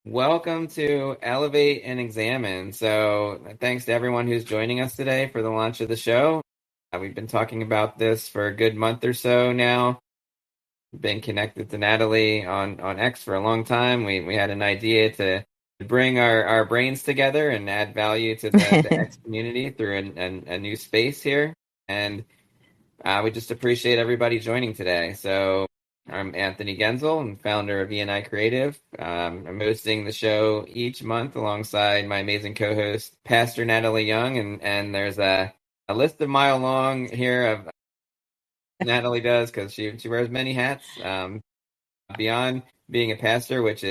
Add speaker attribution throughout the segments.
Speaker 1: Welcome to Elevate and Examine. So, thanks to everyone who's joining us today for the launch of the show. We've been talking about this for a good month or so now. Been connected to Natalie on X for a long time. We had an idea to bring our brains together and add value to the X community through a new space here. And we just appreciate everybody joining today. So, I'm Anthony Gaenzle, I'm founder of E&I Creative. I'm hosting the show each month alongside my amazing co-host, Pastor Natalie Young, and there's a list of mile long here of Natalie does because she wears many hats. Beyond being a pastor, which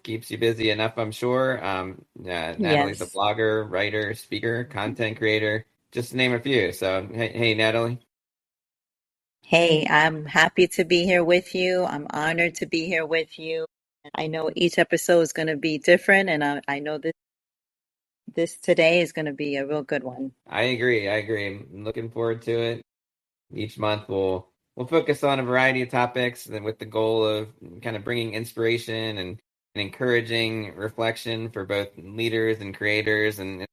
Speaker 1: keeps you busy enough, I'm sure. Natalie's a
Speaker 2: Yes.
Speaker 1: blogger, writer, speaker, content creator, just to name a few. So, hey, Natalie.
Speaker 2: Hey, I'm happy to be here with you. I'm honored to be here with you. I know each episode is going to be different, and I know this today is going to be a real good one.
Speaker 1: I agree. I'm looking forward to it. Each month we'll focus on a variety of topics and with the goal of kind of bringing inspiration and encouraging reflection for both leaders and creators and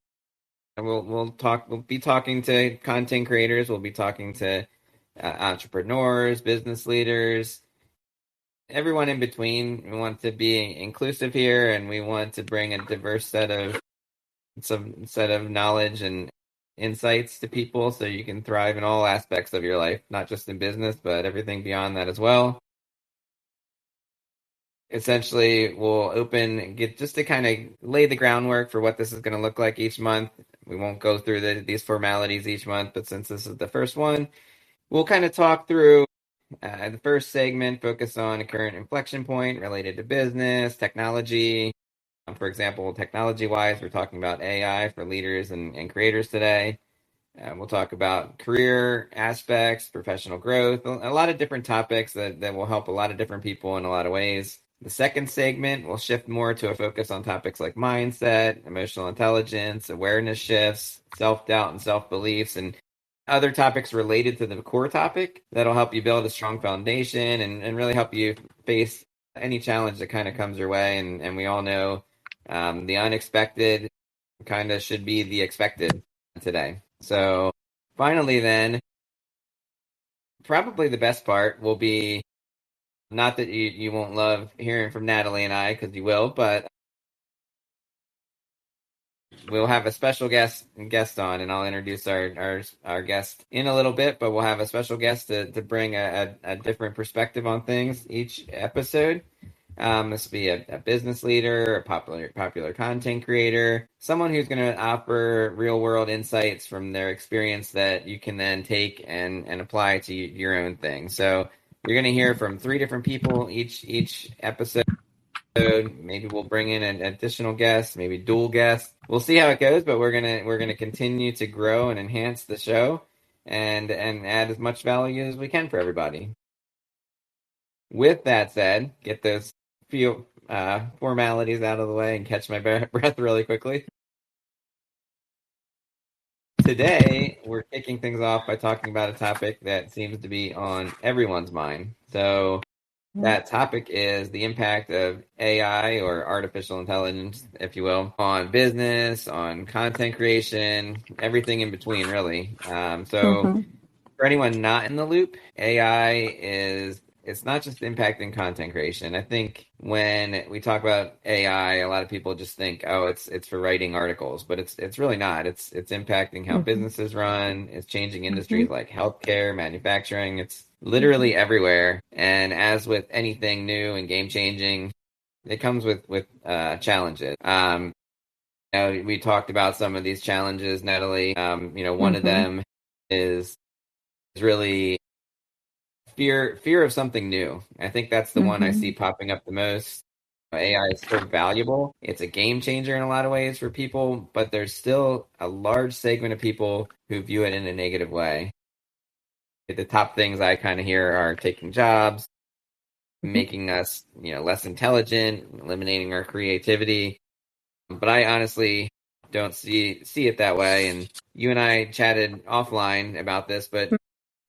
Speaker 1: we'll be talking to content creators, we'll be talking to entrepreneurs, business leaders, everyone in between. We want to be inclusive here and we want to bring a diverse set of knowledge and insights to people so you can thrive in all aspects of your life, not just in business, but everything beyond that as well. Essentially, we'll open, get just to kind of lay the groundwork for what this is going to look like each month. We won't go through these formalities each month, but since this is the first one, we'll kind of talk through the first segment, focus on a current inflection point related to business, technology. For example, technology-wise, we're talking about AI for leaders and creators today. We'll talk about career aspects, professional growth, a lot of different topics that will help a lot of different people in a lot of ways. The second segment will shift more to a focus on topics like mindset, emotional intelligence, awareness shifts, self-doubt and self-beliefs, and other topics related to the core topic that'll help you build a strong foundation and really help you face any challenge that kind of comes your way. And we all know the unexpected kind of should be the expected today. So finally, then, probably the best part will be not that you won't love hearing from Natalie and I, because you will, but we'll have a special guest on, and I'll introduce our guest in a little bit, but we'll have a special guest to bring a different perspective on things each episode. This will be a business leader, a popular content creator, someone who's going to offer real world insights from their experience that you can then take and apply to your own thing. So you're going to hear from three different people each episode. Maybe we'll bring in an additional guest, maybe dual guests. We'll see how it goes, but we're gonna continue to grow and enhance the show and add as much value as we can for everybody. With that said, get those few formalities out of the way and catch my breath really quickly. Today, we're kicking things off by talking about a topic that seems to be on everyone's mind. So, that topic is the impact of AI or artificial intelligence, if you will, on business, on content creation, everything in between, really. So,
Speaker 2: Mm-hmm.
Speaker 1: for anyone not in the loop, AI it's not just impacting content creation. I think when we talk about AI, a lot of people just think, oh, it's for writing articles, but it's really not. It's impacting how
Speaker 2: Mm-hmm.
Speaker 1: businesses run. It's changing
Speaker 2: Mm-hmm.
Speaker 1: industries like healthcare, manufacturing. It's literally everywhere. And as with anything new and game changing, it comes with challenges. We talked about some of these challenges, Natalie. One of
Speaker 2: Mm-hmm.
Speaker 1: them is really fear of something new. I think that's the one I
Speaker 2: Mm-hmm.
Speaker 1: see popping up the most. AI is so valuable. It's a game changer in a lot of ways for people, but there's still a large segment of people who view it in a negative way. The top things I kind of hear are taking jobs, making us, less intelligent, eliminating our creativity. But I honestly don't see it that way. And you and I chatted offline about this, but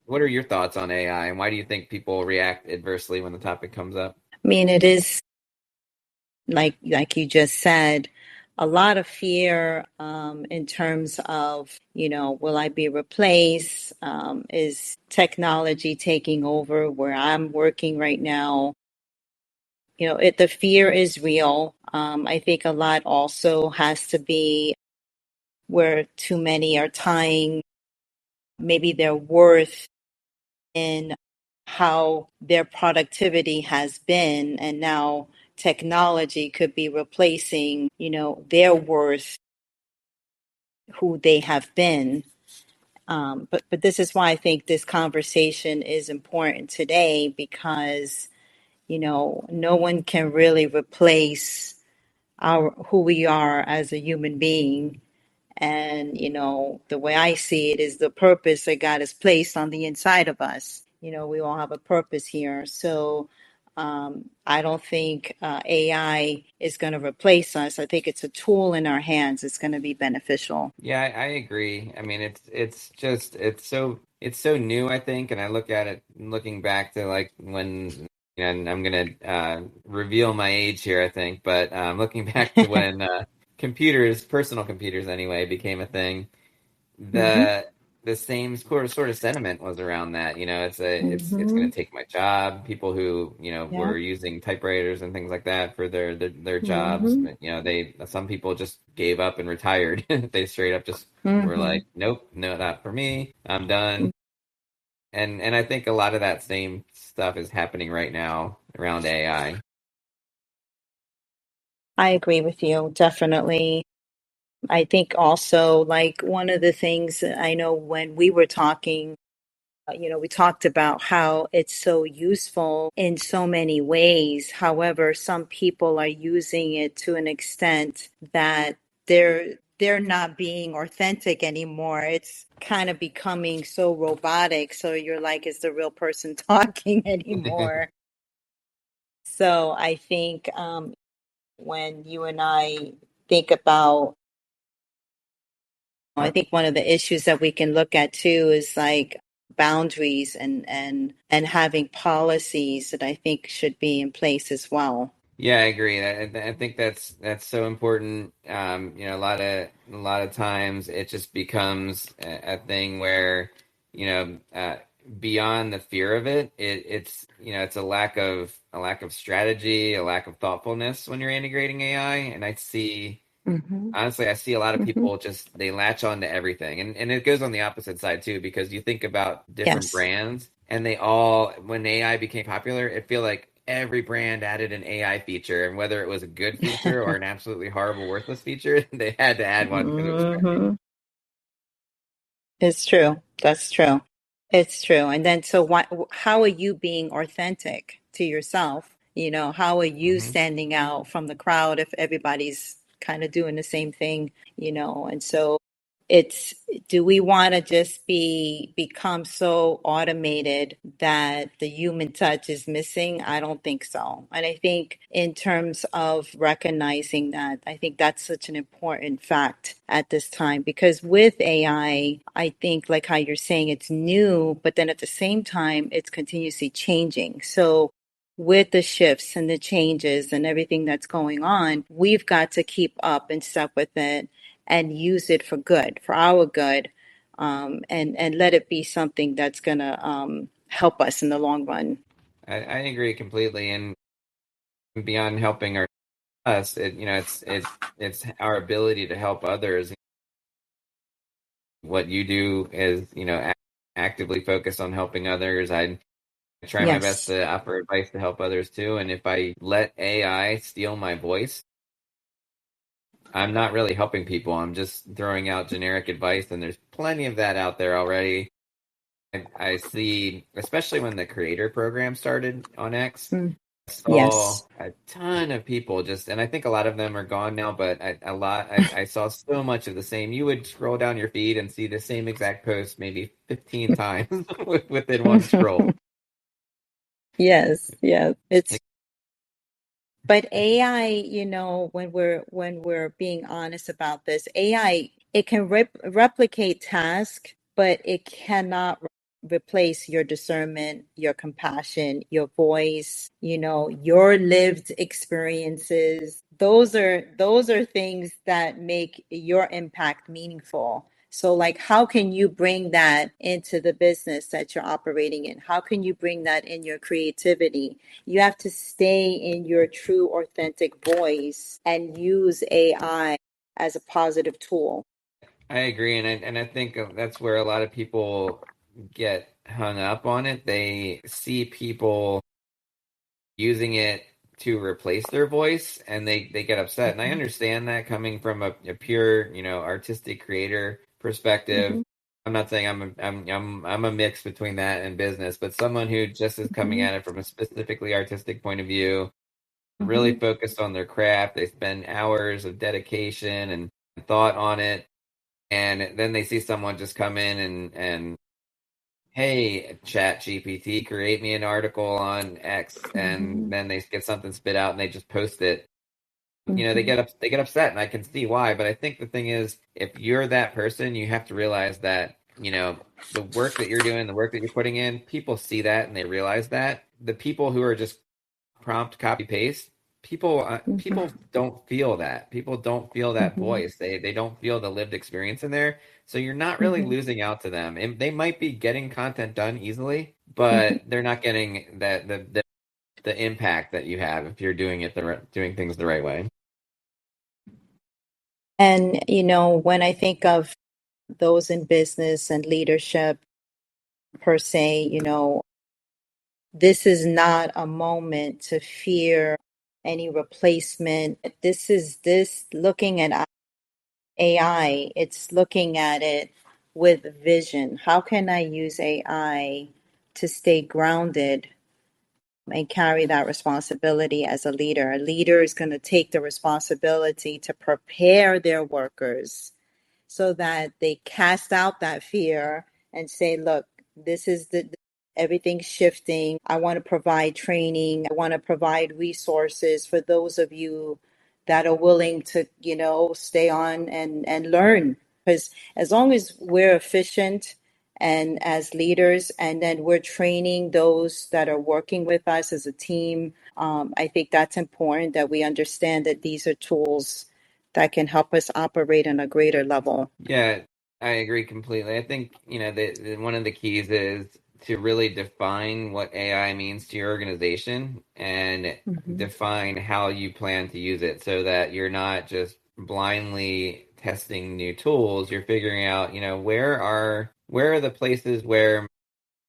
Speaker 1: what are your thoughts on AI and why do you think people react adversely when the topic comes up?
Speaker 2: I mean, like you just said, a lot of fear in terms of, will I be replaced? Is technology taking over where I'm working right now? The fear is real. I think a lot also has to be where too many are tying maybe their worth in how their productivity has been, and now technology could be replacing, their worth, who they have been. But this is why I think this conversation is important today, because no one can really replace our who we are as a human being. And, the way I see it is the purpose that God has placed on the inside of us. We all have a purpose here. So I don't think AI is going to replace us. I think it's a tool in our hands. It's going to be beneficial.
Speaker 1: Yeah, I agree. I mean, it's just it's so new, I think, and I look at it looking back to like when, and I'm gonna reveal my age here, I think, but looking back to when computers, personal computers anyway, became a thing.
Speaker 2: Hmm.
Speaker 1: The same sort of sentiment was around that. It's going
Speaker 2: Hmm.
Speaker 1: to take my job. People who
Speaker 2: Yeah.
Speaker 1: were using typewriters and things like that for their jobs.
Speaker 2: Hmm.
Speaker 1: They some people just gave up and retired. They straight up just were
Speaker 2: Hmm.
Speaker 1: like, nope, no, not for me. I'm done. And I think a lot of that same stuff is happening right now around AI.
Speaker 2: I agree with you, definitely. I think also, like, one of the things that I know when we were talking, we talked about how it's so useful in so many ways. However, some people are using it to an extent that they're not being authentic anymore. It's kind of becoming so robotic. So you're like, is the real person talking anymore? So I think when you and I think about, I think one of the issues that we can look at too is like boundaries and having policies that I think should be in place as well.
Speaker 1: Yeah, I agree. I think that's so important. A lot of times it just becomes a thing where, you know, uh, beyond the fear of it, it's it's a lack of strategy, a lack of thoughtfulness when you're integrating AI. And I see
Speaker 2: Hmm.
Speaker 1: honestly, I see a lot of
Speaker 2: Hmm.
Speaker 1: people just they latch on to everything, and it goes on the opposite side too, because you think about different
Speaker 2: Yes.
Speaker 1: brands, and they all when AI became popular, it feel like every brand added an AI feature, and whether it was a good feature or an absolutely horrible, worthless feature, they had to add one because it was trendy.
Speaker 2: Hmm. It's true. That's true. It's true. And then, so how are you being authentic to yourself? How are you
Speaker 1: Hmm.
Speaker 2: standing out from the crowd if everybody's kind of doing the same thing, And so it's, do we want to just become so automated that the human touch is missing? I don't think so. And I think in terms of recognizing that, I think that's such an important fact at this time, because with I think, like how you're saying, it's new, but then at the same time, it's continuously changing. So with the shifts and the changes and everything that's going on, we've got to keep up and step with it and use it for good, for our good, and let it be something that's gonna help us in the long run.
Speaker 1: I agree completely, and beyond helping us, it's our ability to help others. What you do is actively focus on helping others. I try my best
Speaker 2: Yes.
Speaker 1: to offer advice to help others too. And if I let AI steal my voice, I'm not really helping people. I'm just throwing out generic advice, and there's plenty of that out there already. I see, especially when the creator program started on X,
Speaker 2: Mm.
Speaker 1: I saw
Speaker 2: Yes.
Speaker 1: a ton of people just, and I think a lot of them are gone now, but I saw so much of the same. You would scroll down your feed and see the same exact post maybe 15 times within one scroll.
Speaker 2: Yes, yes. It's
Speaker 1: Like,
Speaker 2: But AI, when we're being honest about this, AI, it can replicate tasks, but it cannot. replace your discernment, your compassion, your voice, your lived experiences. Those are things that make your impact meaningful. So like how can you bring that into the business that you're operating in? How can you bring that in your creativity? You have to stay in your true authentic voice and use AI as a positive tool.
Speaker 1: I agree, and I think that's where a lot of people get hung up on it. They see people using it to replace their voice, and they get upset. And I
Speaker 2: Mhm.
Speaker 1: understand that coming from a pure, artistic creator perspective.
Speaker 2: Mhm.
Speaker 1: I'm not saying I'm a mix between that and business, but someone who just is coming
Speaker 2: Mhm.
Speaker 1: at it from a specifically artistic point of view, really
Speaker 2: Mhm.
Speaker 1: focused on their craft. They spend hours of dedication and thought on it, and then they see someone just come in and hey, Chat GPT, create me an article on X, and
Speaker 2: Mhm.
Speaker 1: then they get something spit out and they just post it.
Speaker 2: Mhm.
Speaker 1: They get upset, and I can see why. But I think the thing is, if you're that person, you have to realize that the work that you're doing, the work that you're putting in, people see that and they realize that. The people who are just prompt copy paste,
Speaker 2: Mhm.
Speaker 1: people don't feel that. People don't feel that
Speaker 2: Mhm.
Speaker 1: voice. They don't feel the lived experience in there. So you're not really
Speaker 2: Mhm.
Speaker 1: losing out to them. And they might be getting content done easily,
Speaker 2: Mhm.
Speaker 1: but they're not getting the impact that you have if you're doing doing things the right way.
Speaker 2: And when I think of those in business and leadership per se, this is not a moment to fear any replacement. This looking at AI, it's looking at it with vision. How can I use AI to stay grounded and carry that responsibility as a leader? A leader is going to take the responsibility to prepare their workers so that they cast out that fear and say, look, this is the everything's shifting. I want to provide training. I want to provide resources for those of you that are willing to, stay on and learn. Because as long as we're efficient and as leaders, and then we're training those that are working with us as a team, I think that's important that we understand that these are tools that can help us operate on a greater level.
Speaker 1: Yeah, I agree completely. I think, one of the keys is to really define what AI means to your organization and
Speaker 2: Mhm.
Speaker 1: define how you plan to use it so that you're not just blindly testing new tools. You're figuring out, where are the places where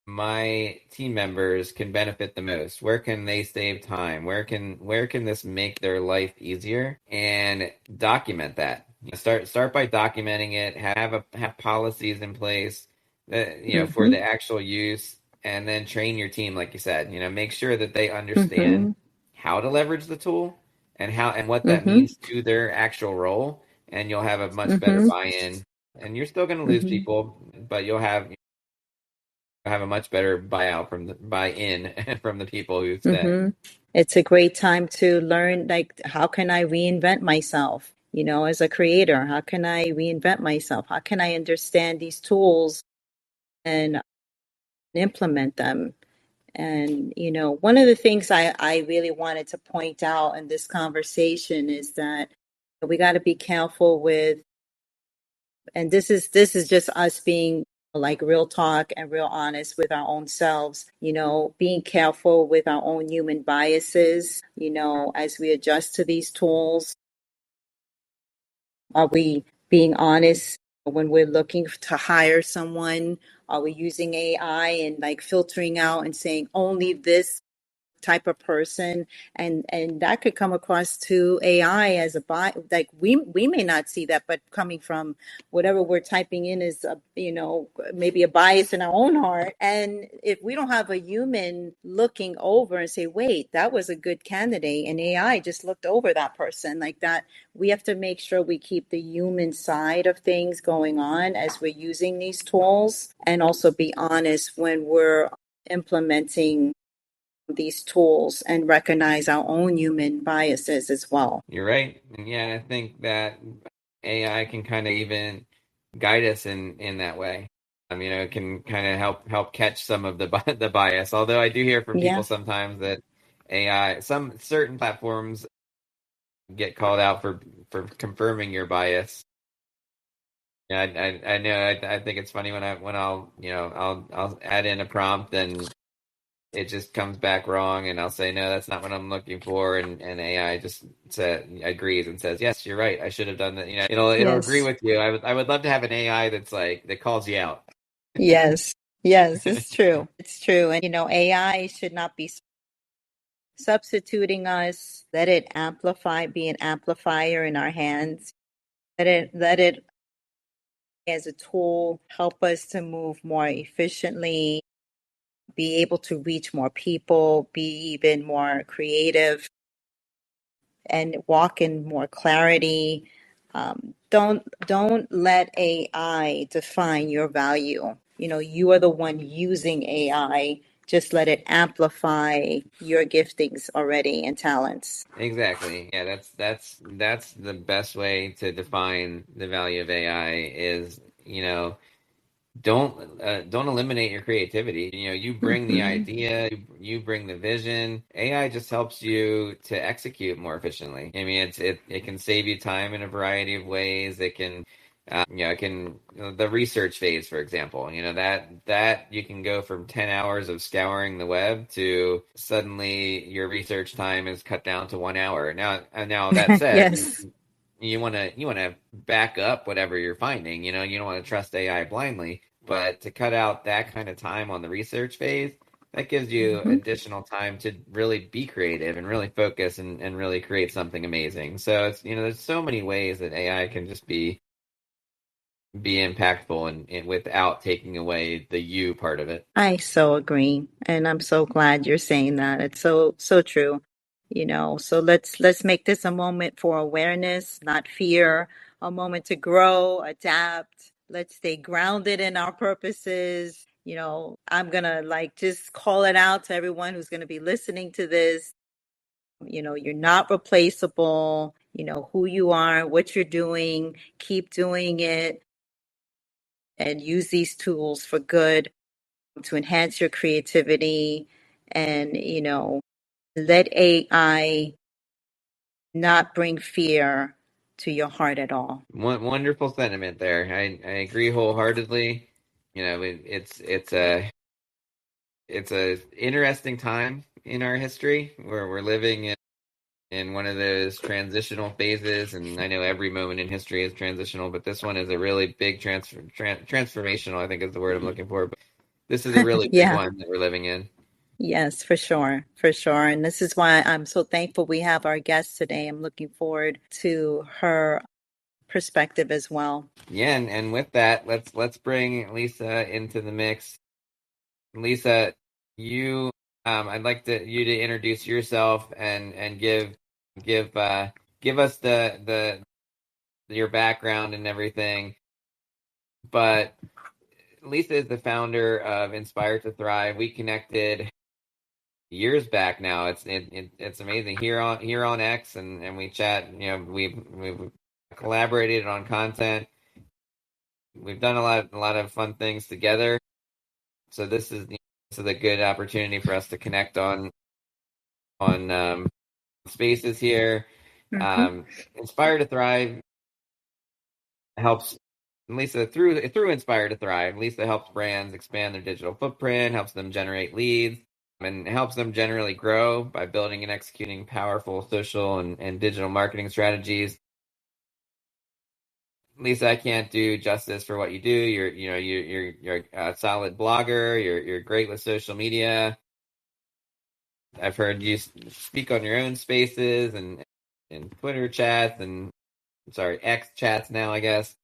Speaker 1: my team members can benefit the most? Where can they save time? Where can this make their life easier? And document that. Start by documenting it. Have policies in place that for
Speaker 2: Mhm.
Speaker 1: the actual use, and then train your team, like you said. Make sure that they understand
Speaker 2: Mhm.
Speaker 1: how to leverage the tool and what that
Speaker 2: Mhm.
Speaker 1: means to their actual role, and you'll have a much better
Speaker 2: Mhm.
Speaker 1: buy-in. And you're still going to lose
Speaker 2: Mhm.
Speaker 1: people, but you'll have a much better buy-in from the people who stay.
Speaker 2: Mhm. It's a great time to learn, like, how can I reinvent myself? As a creator, how can I reinvent myself? How can I understand these tools and implement them? And, one of the things I really wanted to point out in this conversation is that we got to be careful with, and this is just us being like real talk and real honest with our own selves, being careful with our own human biases, as we adjust to these tools. Are we being honest when we're looking to hire someone? Are we using AI and like filtering out and saying only this type of person, and that could come across to AI as a bot? Like we may not see that, but coming from whatever we're typing in is a, maybe a bias in our own heart. And if we don't have a human looking over and say, wait, that was a good candidate, and AI just looked over that person like that, we have to make sure we keep the human side of things going on as we're using these tools, and also be honest when we're implementing these tools and recognize our own human biases as well.
Speaker 1: You're right. And yeah, I think that AI can kind of even guide us in that way. can kind of help catch some of the bias. Although I do hear from people
Speaker 2: Yeah.
Speaker 1: sometimes that AI, some certain platforms get called out for confirming your bias. Yeah, I know. I think it's funny when I'll add in a prompt and it just comes back wrong, and I'll say no, that's not what I'm looking for, and AI just agrees and says yes, you're right. I should have done that. It'll agree
Speaker 2: Yes.
Speaker 1: with you. I would love to have an AI that's like that calls you out.
Speaker 2: Yes. Yes, it's true. It's true. And AI should not be substituting us. Let it amplify, be an amplifier in our hands. Let it as a tool help us to move more efficiently, be able to reach more people, be even more creative, and walk in more clarity. Don't let AI define your value. You are the one using AI. Just let it amplify your giftings already and talents.
Speaker 1: Exactly. Yeah, that's the best way to define the value of AI is, don't eliminate your creativity. You bring the
Speaker 2: Hmm.
Speaker 1: idea, you bring the vision. AI just helps you to execute more efficiently. I mean, it can save you time in a variety of ways. It can the research phase, for example. That you can go from 10 hours of scouring the web to suddenly your research time is cut down to 1 hour. Now that said,
Speaker 2: Yes.
Speaker 1: you want to back up whatever you're finding. You don't want to trust AI blindly, but to cut out that kind of time on the research phase, that gives you
Speaker 2: Hmm.
Speaker 1: additional time to really be creative and really focus and really create something amazing. So there's so many ways that AI can just be impactful and without taking away the you part of it.
Speaker 2: I so agree, and I'm so glad you're saying that. It's so true. So let's make this a moment for awareness, not fear, a moment to grow, adapt. Let's stay grounded in our purposes. I'm gonna like just call it out to everyone who's gonna be listening to this. You're not replaceable. You know who you are, what you're doing, keep doing it, and use these tools for good to enhance your creativity, and let AI not bring fear to your heart at all.
Speaker 1: Wonderful sentiment there. I agree wholeheartedly. It's a interesting time in our history where we're living in one of those transitional phases, and I know every moment in history is transitional, but this one is a really big transformational, I think is the word I'm looking for. But this is a really big
Speaker 2: Yeah.
Speaker 1: one that we're living in.
Speaker 2: Yes, for sure. For sure. And this is why I'm so thankful we have our guest today. I'm looking forward to her perspective as well.
Speaker 1: Yeah, and with that, let's bring Lisa into the mix. Lisa, you, I'd like you to introduce yourself and give give us the your background and everything. But Lisa is the founder of Inspire to Thrive. We connected years back now. It's amazing here on X, and we chat. We've collaborated on content. We've done a lot of fun things together. So this is a good opportunity for us to connect on spaces here.
Speaker 2: Hmm.
Speaker 1: Um, Inspire to Thrive helps Lisa through Inspire to Thrive. Lisa helps brands expand their digital footprint, helps them generate leads, and helps them generally grow by building and executing powerful social and digital marketing strategies. Lisa, I can't do justice for what you do. You're a solid blogger. You're great with social media. I've heard you speak on your own spaces and Twitter chats and sorry, X chats now, I guess.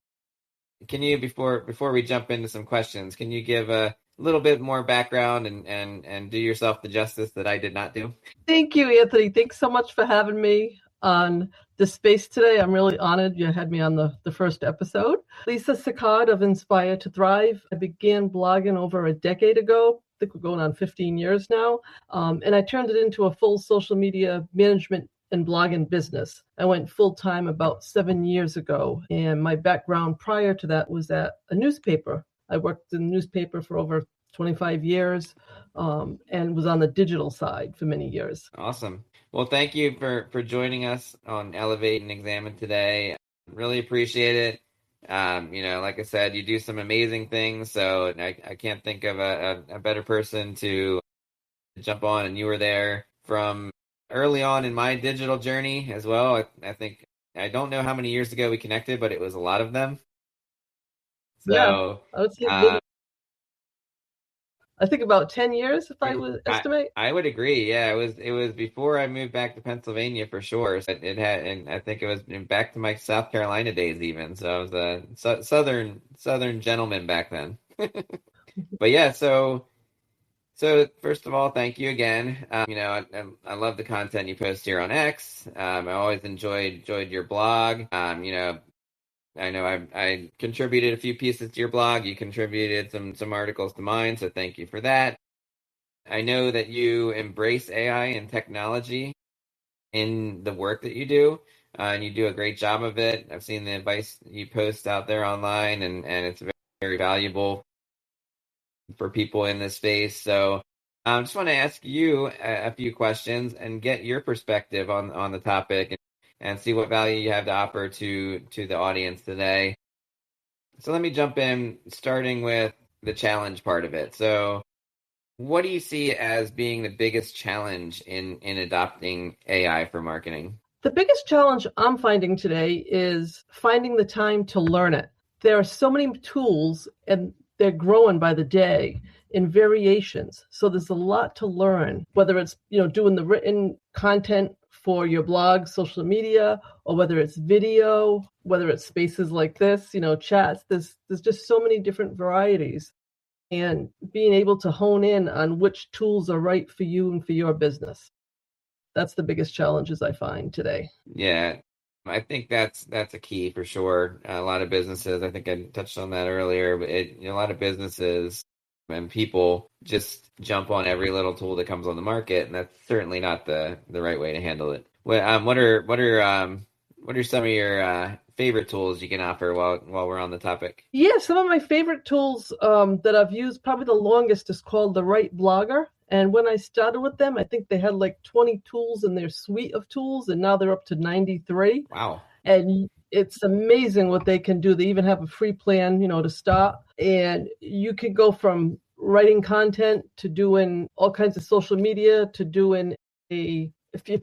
Speaker 1: Can you before we jump into some questions, can you give a little bit more background and do yourself the justice that I did not do?
Speaker 3: Thank you, Anthony. Thanks so much for having me on this space today. I'm really honored you had me on the first episode. Lisa Sicard of Inspire to Thrive. I began blogging over a decade ago. I think we're going on 15 years now. And I turned it into a full social media management and blogging business. I went full time about 7 years ago. And my background prior to that was at a newspaper. I worked in the newspaper for over 25 years and was on the digital side for many years.
Speaker 1: Awesome. Well, thank you for joining us on Elevate and Examine today. Really appreciate it. Like I said, you do some amazing things, so I can't think of a better person to jump on, and you were there from early on in my digital journey as well. I think, I don't know how many years ago we connected, but it was a lot of them.
Speaker 3: Yeah,
Speaker 1: So
Speaker 3: I would say I think about 10 years, if I would estimate.
Speaker 1: I would agree. Yeah, it was before I moved back to Pennsylvania for sure. So it had, and I think it was back to my South Carolina days even. So I was a southern gentleman back then. But yeah, so first of all, thank you again. I love the content you post here on X. I always enjoyed your blog. I know I contributed a few pieces to your blog. You contributed some articles to mine, so thank you for that. I know that you embrace AI and technology in the work that you do, and you do a great job of it. I've seen the advice you post out there online, and it's very, very valuable for people in this space. So I just want to ask you a few questions and get your perspective on the topic, and see what value you have to offer to the audience today. So let me jump in, starting with the challenge part of it. So what do you see as being the biggest challenge in adopting AI for marketing?
Speaker 3: The biggest challenge I'm finding today is finding the time to learn it. There are so many tools, and they're growing by the day in variations. So there's a lot to learn, whether it's, doing the written content for your blog, social media, or whether it's video, whether it's spaces like this, chats. There's just so many different varieties, and being able to hone in on which tools are right for you and for your business. That's the biggest challenges I find today.
Speaker 1: Yeah, I think that's a key for sure. A lot of businesses, I think I touched on that earlier, but a lot of businesses and people just jump on every little tool that comes on the market, and that's certainly not the right way to handle it. What are some of your favorite tools you can offer while we're on the topic?
Speaker 3: Yeah, some of my favorite tools that I've used, probably the longest, is called The Right Blogger. And when I started with them, I think they had like 20 tools in their suite of tools, and now they're up to 93.
Speaker 1: Wow.
Speaker 3: And it's amazing what they can do. They even have a free plan, to start. And you can go from writing content to doing all kinds of social media to doing if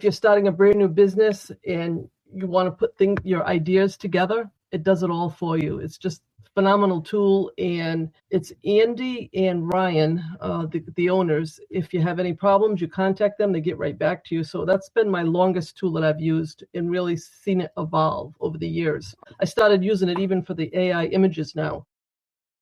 Speaker 3: you're starting a brand new business and you want to put your ideas together, it does it all for you. It's just a phenomenal tool. And it's Andy and Ryan, the owners. If you have any problems, you contact them, they get right back to you. So that's been my longest tool that I've used, and really seen it evolve over the years. I started using it even for the AI images now,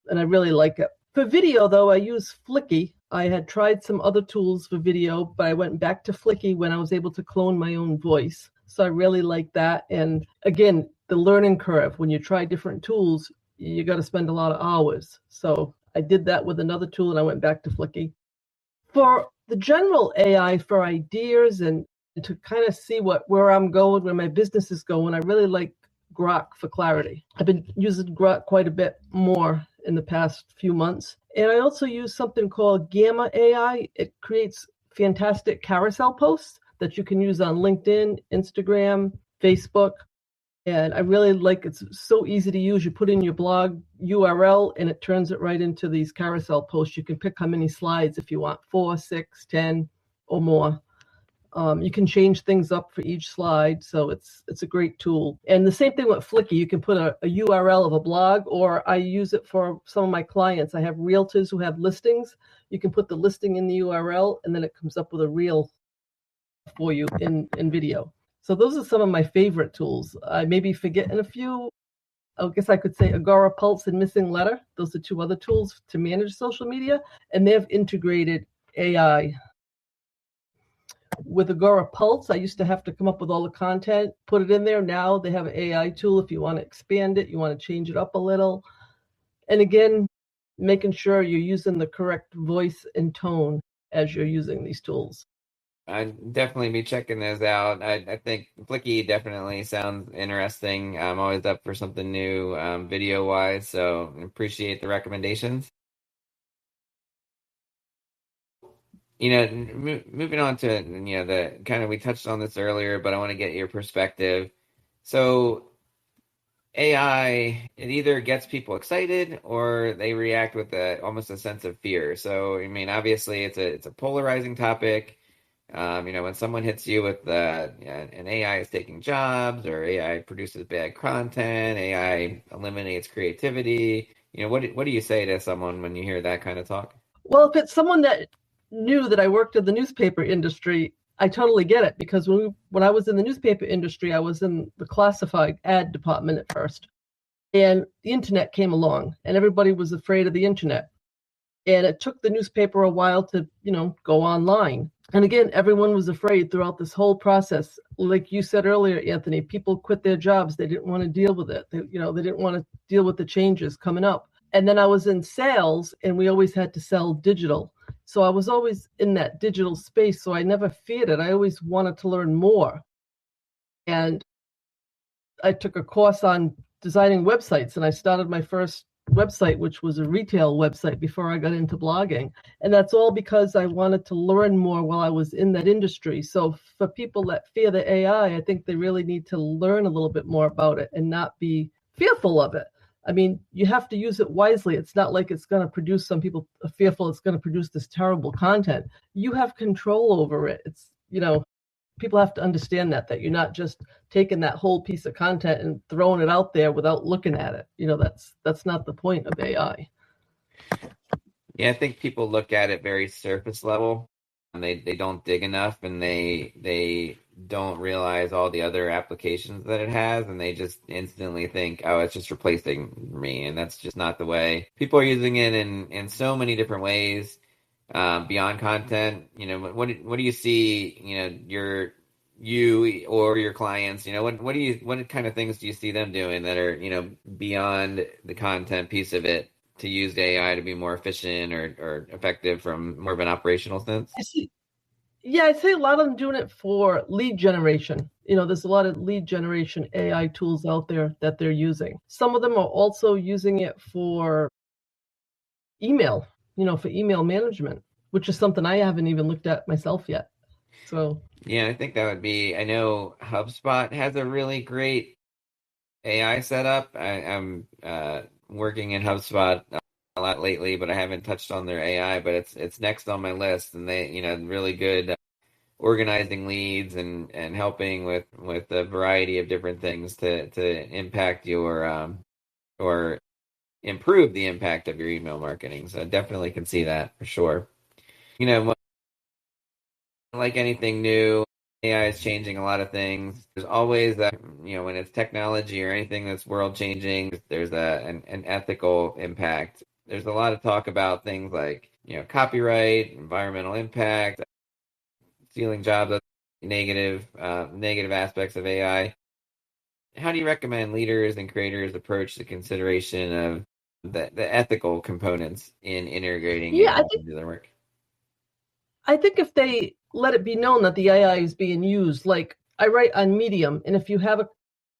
Speaker 3: and I really like it. For video, though, I use Flicky. I had tried some other tools for video, but I went back to Flicky when I was able to clone my own voice. So I really like that. And again, the learning curve, when you try different tools, you got to spend a lot of hours. So I did that with another tool, and I went back to Flicky. For the general AI, for ideas and to kind of see where I'm going, where my business is going, I really like Grok for clarity. I've been using Grok quite a bit more in the past few months. And I also use something called Gamma AI. It creates fantastic carousel posts that you can use on LinkedIn, Instagram, Facebook. And I really like it's so easy to use. You put in your blog URL and it turns it right into these carousel posts. You can pick how many slides if you want, 4, 6, 10 or more. You can change things up for each slide, so it's a great tool. And the same thing with Flicky. You can put a URL of a blog, or I use it for some of my clients. I have realtors who have listings. You can put the listing in the URL, and then it comes up with a reel for you in video. So those are some of my favorite tools. I may be forgetting a few. I guess I could say Agora Pulse and Missing Letter. Those are 2 other tools to manage social media, and they've integrated AI. With Agora Pulse, I used to have to come up with all the content, put it in there. Now they have an AI tool if you want to expand it, you want to change it up a little. And again, making sure you're using the correct voice and tone as you're using these tools.
Speaker 1: I'd definitely be checking those out. I think Flicky definitely sounds interesting. I'm always up for something new, video wise, so appreciate the recommendations. Moving on to, the kind of, we touched on this earlier, but I want to get your perspective. So AI, it either gets people excited or they react with almost a sense of fear. So, I mean, obviously it's a polarizing topic. When someone hits you with an AI is taking jobs, or AI produces bad content, AI eliminates creativity, what do you say to someone when you hear that kind of talk?
Speaker 3: Well, if it's someone that knew that I worked in the newspaper industry, I totally get it, because when I was in the newspaper industry, I was in the classified ad department at first. And the internet came along and everybody was afraid of the internet. And it took the newspaper a while to, go online. And again, everyone was afraid throughout this whole process. Like you said earlier, Anthony, people quit their jobs. They didn't want to deal with it. They didn't want to deal with the changes coming up. And then I was in sales, and we always had to sell digital. So I was always in that digital space. So I never feared it. I always wanted to learn more. And I took a course on designing websites, and I started my first website, which was a retail website, before I got into blogging. And that's all because I wanted to learn more while I was in that industry. So for people that fear the AI, I think they really need to learn a little bit more about it and not be fearful of it. I mean, you have to use it wisely. It's not like it's going to produce, some people are fearful it's going to produce this terrible content. You have control over it. It's, people have to understand that you're not just taking that whole piece of content and throwing it out there without looking at it. That's not the point of AI.
Speaker 1: Yeah, I think people look at it very surface level, and they don't dig enough, and they don't realize all the other applications that it has, and they just instantly think, oh, it's just replacing me, and that's just not the way. People are using it in so many different ways, beyond content. What do you see, you or your clients, what kind of things do you see them doing that are, beyond the content piece of it, to use AI to be more efficient or effective from more of an operational sense?
Speaker 3: I'd say a lot of them doing it for lead generation. There's a lot of lead generation AI tools out there that they're using. Some of them are also using it for email, for email management, which is something I haven't even looked at myself yet. So
Speaker 1: yeah, I think that would be, I know HubSpot has a really great AI setup. I'm working in HubSpot a lot lately, but I haven't touched on their AI, but it's next on my list, and they, really good organizing leads and helping with a variety of different things to impact or improve the impact of your email marketing. So I definitely can see that for sure. Like anything new, AI is changing a lot of things. There's always that, when it's technology or anything that's world changing, there's an ethical impact. There's a lot of talk about things like, copyright, environmental impact, stealing jobs, negative aspects of AI. How do you recommend leaders and creators approach the consideration of the ethical components in integrating
Speaker 3: yeah,
Speaker 1: AI into their work?
Speaker 3: I think if they let it be known that the AI is being used, like I write on Medium, and if you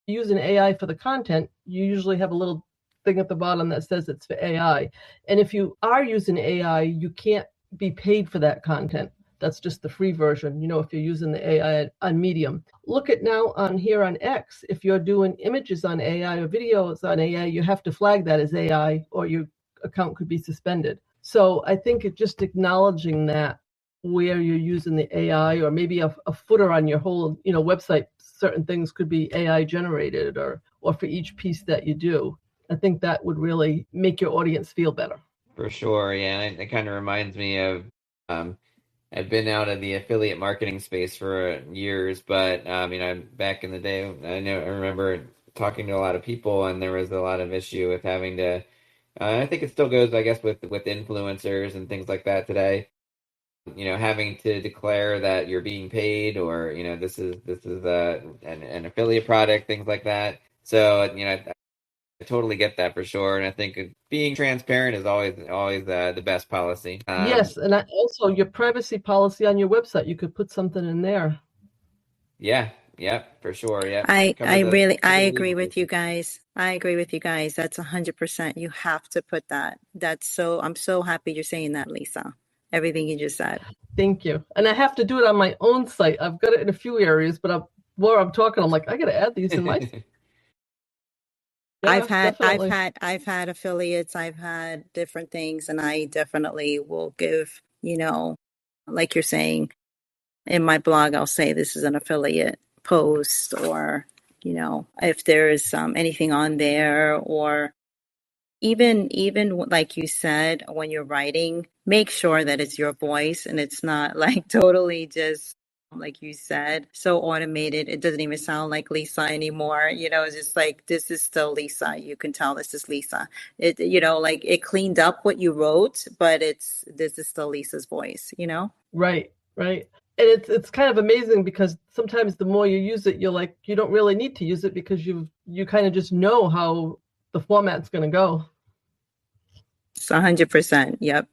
Speaker 3: use an AI for the content, you usually have a little thing at the bottom that says it's for AI. And if you are using AI, you can't be paid for that content. That's just the free version, if you're using the AI on Medium. Look at now on here on X, if you're doing images on AI or videos on AI, you have to flag that as AI or your account could be suspended. So I think it's just acknowledging that where you're using the AI, or maybe a footer on your whole, website, certain things could be AI generated, or for each piece that you do. I think that would really make your audience feel better.
Speaker 1: For sure, yeah. And it kind of reminds me of, I've been out of the affiliate marketing space for years, but back in the day, I remember talking to a lot of people, and there was a lot of issue with having to. I think it still goes, I guess, with influencers and things like that today. Having to declare that you're being paid, or this is an affiliate product, things like that. So I totally get that for sure. And I think being transparent is always the best policy.
Speaker 3: Yes, and also your privacy policy on your website, you could put something in there.
Speaker 1: Yeah, for sure. Yeah.
Speaker 2: I
Speaker 1: Legal
Speaker 2: agree with you
Speaker 1: pieces.
Speaker 2: guys. I agree with you guys. That's 100%. You have to put that. I'm so happy you're saying that, Lisa. Everything you just said.
Speaker 3: Thank you. And I have to do it on my own site. I've got it in a few areas, but while I'm talking, I'm like, I got to add these in my site. Yeah, definitely.
Speaker 2: I've had affiliates, I've had different things, and I definitely will give, like you're saying, in my blog, I'll say this is an affiliate post, or, if there's anything on there, or even like you said, when you're writing, make sure that it's your voice and it's not like totally just like you said, so automated. It doesn't even sound like Lisa anymore. It's just like, this is still Lisa. You can tell this is Lisa. Like it cleaned up what you wrote, but this is still Lisa's voice.
Speaker 3: Right. And it's kind of amazing because sometimes the more you use it, you're like, you don't really need to use it because you kind of just know how the format's going to go.
Speaker 2: It's 100%. Yep.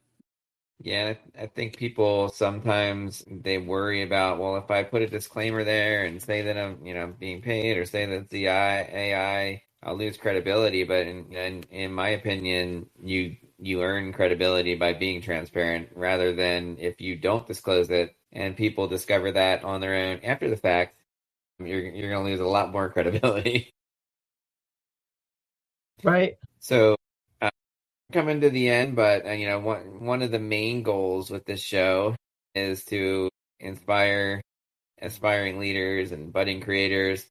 Speaker 1: Yeah, I think people sometimes they worry about, well, if I put a disclaimer there and say that I'm, being paid, or say that it's the AI, I'll lose credibility. But in my opinion, you earn credibility by being transparent, rather than if you don't disclose it and people discover that on their own after the fact, you're going to lose a lot more credibility.
Speaker 3: Right.
Speaker 1: So coming to the end, but one of the main goals with this show is to inspire aspiring leaders and budding creators.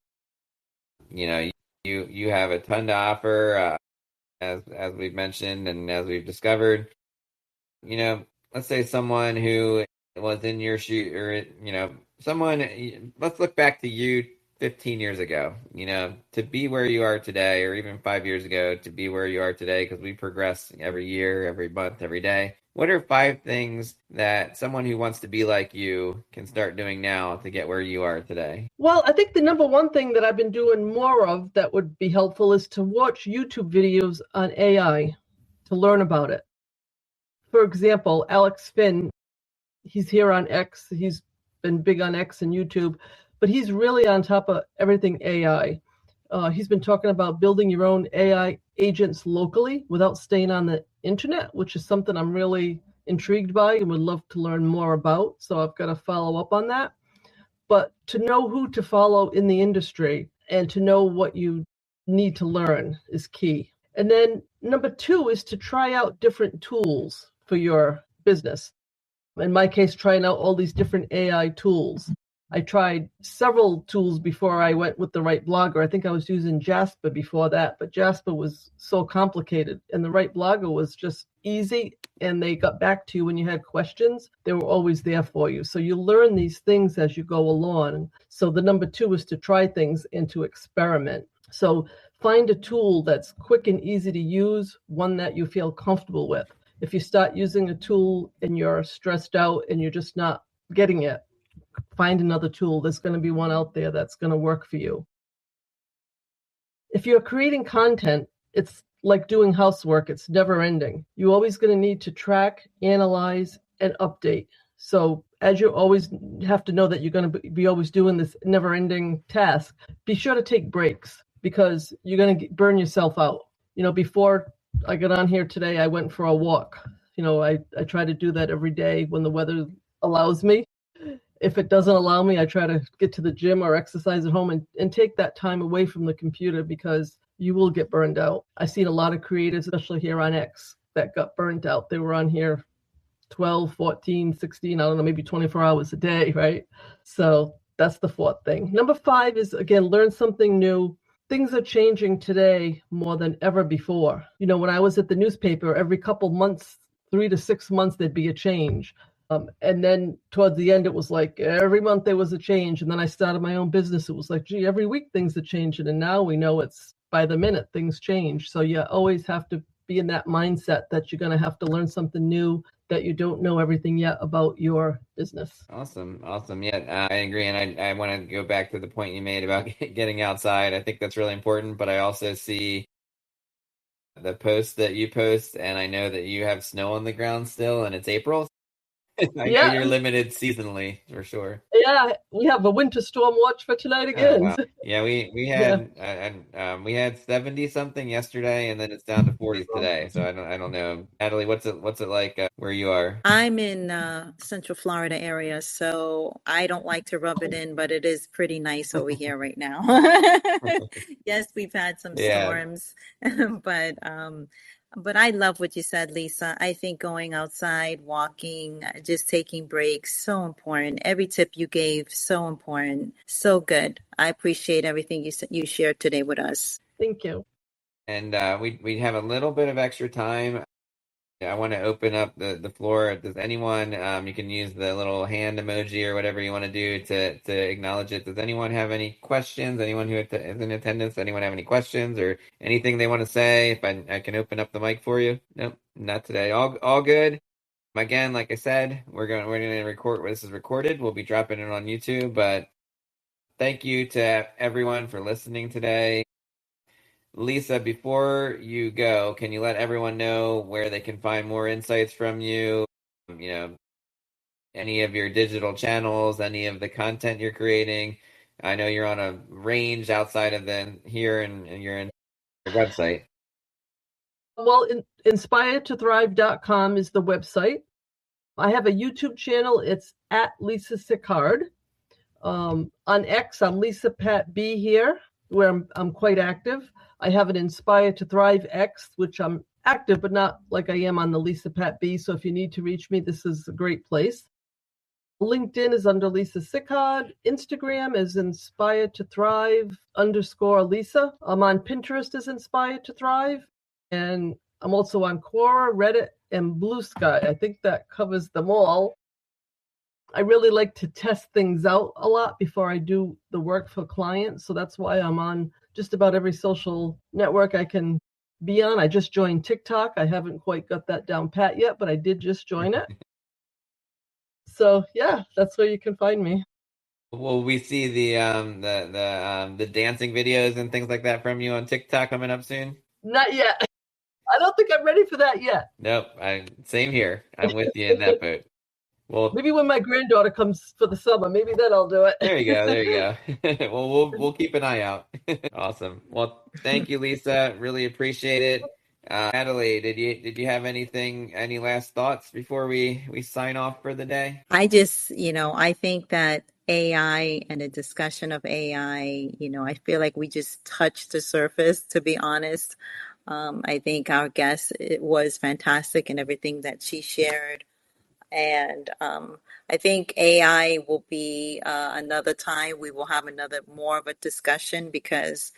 Speaker 1: You have a ton to offer, as we've mentioned and as we've discovered. Let's say someone who was in your shoe, or someone. Let's look back to you 15 years ago. To be where you are today, or even 5 years ago, to be where you are today, because we progress every year, every month, every day. What are 5 things that someone who wants to be like you can start doing now to get where you are today?
Speaker 3: Well, I think the number one thing that I've been doing more of that would be helpful is to watch YouTube videos on AI to learn about it. For example, Alex Finn, he's here on X. He's been big on X and YouTube, but he's really on top of everything AI. He's been talking about building your own AI agents locally without staying on the internet, which is something I'm really intrigued by and would love to learn more about. So I've got to follow up on that. But to know who to follow in the industry and to know what you need to learn is key. And then number 2 is to try out different tools for your business. In my case, trying out all these different AI tools. I tried several tools before I went with the right blogger. I think I was using Jasper before that, but Jasper was so complicated, and the right blogger was just easy, and they got back to you when you had questions. They were always there for you. So you learn these things as you go along. So the number 2 is to try things and to experiment. So find a tool that's quick and easy to use, one that you feel comfortable with. If you start using a tool and you're stressed out and you're just not getting it, find another tool. There's going to be one out there that's going to work for you. If you're creating content, it's like doing housework. It's never ending. You're always going to need to track, analyze, and update. So as you always have to know that you're going to be always doing this never-ending task, be sure to take breaks because you're going to burn yourself out. Before I got on here today, I went for a walk. I try to do that every day when the weather allows me. If it doesn't allow me, I try to get to the gym or exercise at home and take that time away from the computer because you will get burned out. I've seen a lot of creators, especially here on X, that got burned out. They were on here 12, 14, 16, I don't know, maybe 24 hours a day, right? So that's the 4th thing. Number 5 is, again, learn something new. Things are changing today more than ever before. When I was at the newspaper, every couple months, 3 to 6 months, there'd be a change. And then towards the end, it was like every month there was a change. And then I started my own business. It was like, gee, every week things are changing. And now we know it's by the minute things change. So you always have to be in that mindset that you're going to have to learn something new, that you don't know everything yet about your business.
Speaker 1: Awesome. Yeah, I agree. And I want to go back to the point you made about getting outside. I think that's really important. But I also see the posts that you post, and I know that you have snow on the ground still, and it's April. I know
Speaker 3: Yeah,
Speaker 1: you're limited seasonally for sure.
Speaker 3: yeah, we have a winter storm watch for tonight
Speaker 1: Oh
Speaker 3: again.
Speaker 1: wow. Yeah, we
Speaker 3: Yeah.
Speaker 1: had we had 70 something yesterday, and then it's down to 40s today. So I don't know. Natalie, what's it like where you are?
Speaker 2: I'm in Central Florida area, so I don't like to rub it in, but it is pretty nice over here right now. Yes, we've had some
Speaker 1: Yeah.
Speaker 2: storms, but but I love what you said, Lisa. I think going outside, walking, just taking breaks, so important. Every tip you gave, so important, so good. I appreciate everything you shared today with us.
Speaker 3: Thank you.
Speaker 1: And we have a little bit of extra time. I want to open up the floor. Does anyone, you can use the little hand emoji or whatever you want to do to acknowledge it. Does anyone have any questions? Anyone who is in attendance, anyone have any questions or anything they want to say? If I can open up the mic for you. Nope, not today. All good. Again, like I said, we're gonna record. This is recorded. We'll be dropping it on YouTube. But thank you to everyone for listening today. Lisa, before you go, can you let everyone know where they can find more insights from you? You know, any of your digital channels, any of the content you're creating. I know you're on a range outside of here, and you're in your website.
Speaker 3: Well, inspiretothrive.com is the website. I have a YouTube channel. It's at Lisa Sicard. On X, I'm Lisa Pat B here, where I'm quite active. I have an Inspire to Thrive X, which I'm active, but not like I am on the Lisa Pat B. So if you need to reach me, this is a great place. LinkedIn is under Lisa Sicard. Instagram is Inspire to Thrive _Lisa. I'm on Pinterest as Inspire to Thrive. And I'm also on Quora, Reddit, and Blue Sky. I think that covers them all. I really like to test things out a lot before I do the work for clients. So that's why I'm on just about every social network I can be on. I just joined TikTok. I haven't quite got that down pat yet, but I did just join it. So yeah, that's where you can find me.
Speaker 1: Will we see the dancing videos and things like that from you on TikTok coming up soon?
Speaker 3: Not yet. I don't think I'm ready for that yet.
Speaker 1: Nope. Same here. I'm with you in that boat. Well,
Speaker 3: maybe when my granddaughter comes for the summer, maybe then I'll do it.
Speaker 1: There you go. There you go. Well, we'll keep an eye out. Awesome. Well, thank you, Lisa. Really appreciate it. Natalie, did you have any last thoughts before we sign off for the day?
Speaker 2: I think that AI and the discussion of AI, I feel like we just touched the surface, to be honest. I think our guest, it was fantastic and everything that she shared. And I think AI will be another time we will have another more of a discussion because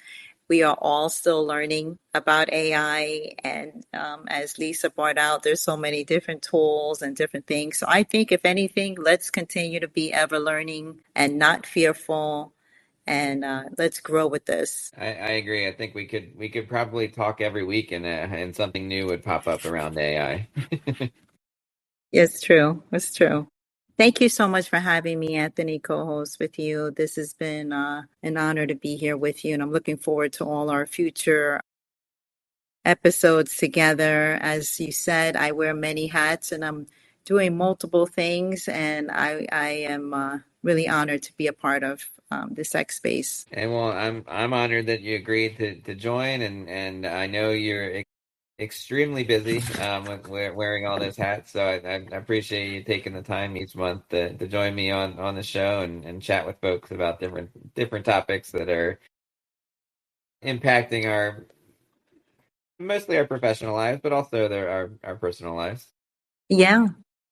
Speaker 2: we are all still learning about AI. And as Lisa brought out, there's so many different tools and different things. So I think if anything, let's continue to be ever learning and not fearful. And let's grow with this.
Speaker 1: I agree. I think we could probably talk every week and something new would pop up around AI.
Speaker 2: It's true. It's true. Thank you so much for having me, Anthony, co-host with you. This has been an honor to be here with you, and I'm looking forward to all our future episodes together. As you said, I wear many hats, and I'm doing multiple things, and I am really honored to be a part of this X space.
Speaker 1: And well, I'm honored that you agreed to join, and I know you're extremely busy with wearing all those hats. So I appreciate you taking the time each month to join me on the show and chat with folks about different topics that are impacting mostly our professional lives, but also our personal lives.
Speaker 2: Yeah.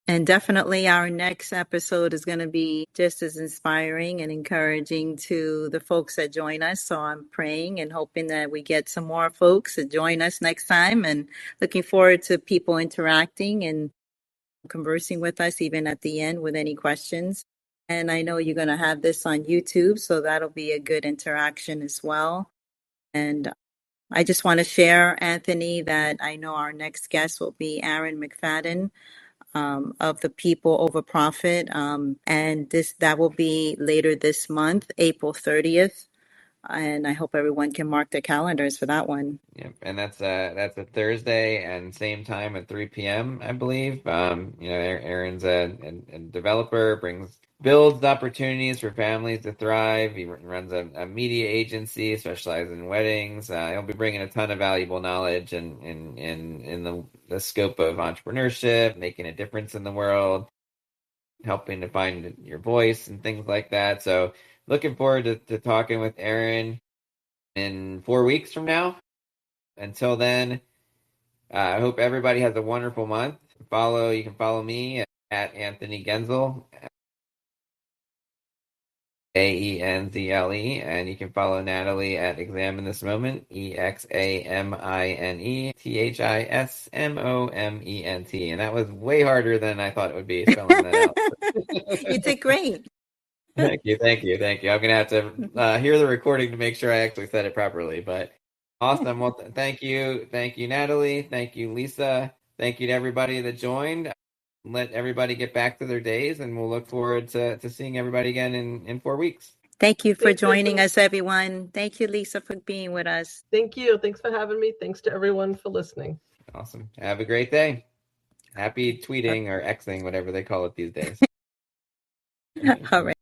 Speaker 2: And definitely our next episode is going to be just as inspiring and encouraging to the folks that join us. So I'm praying and hoping that we get some more folks to join us next time, and looking forward to people interacting and conversing with us even at the end with any questions. And I know you're going to have this on YouTube, so that'll be a good interaction as well. And I just want to share, Anthony, that I know our next guest will be Aaron McFadden of the People Over Profit. And that will be later this month, April 30th. And I hope everyone can mark their calendars for that one.
Speaker 1: Yep, and that's a Thursday and same time at 3 p.m. I believe. Aaron's a developer, builds opportunities for families to thrive. He runs a media agency specialized in weddings. He'll be bringing a ton of valuable knowledge and in the scope of entrepreneurship, making a difference in the world, helping to find your voice and things like that. So looking forward to talking with Aaron in 4 weeks from now. Until then, I hope everybody has a wonderful month. You can follow me at Anthony Gaenzle, Aenzle, and you can follow Natalie at Examine This Moment, EXAMINETHISMOMENT. And that was way harder than I thought it would be spelling that out.
Speaker 2: You did great.
Speaker 1: Thank you. I'm gonna have to hear the recording to make sure I actually said it properly. But awesome. Well, thank you, Natalie. Thank you, Lisa. Thank you to everybody that joined. Let everybody get back to their days, and we'll look forward to seeing everybody again in 4 weeks.
Speaker 2: Thank you for joining us, everyone. Thank you, Lisa, for being with us.
Speaker 3: Thank you. Thanks for having me. Thanks to everyone for listening.
Speaker 1: Awesome. Have a great day. Happy tweeting or Xing, whatever they call it these days.
Speaker 2: All right.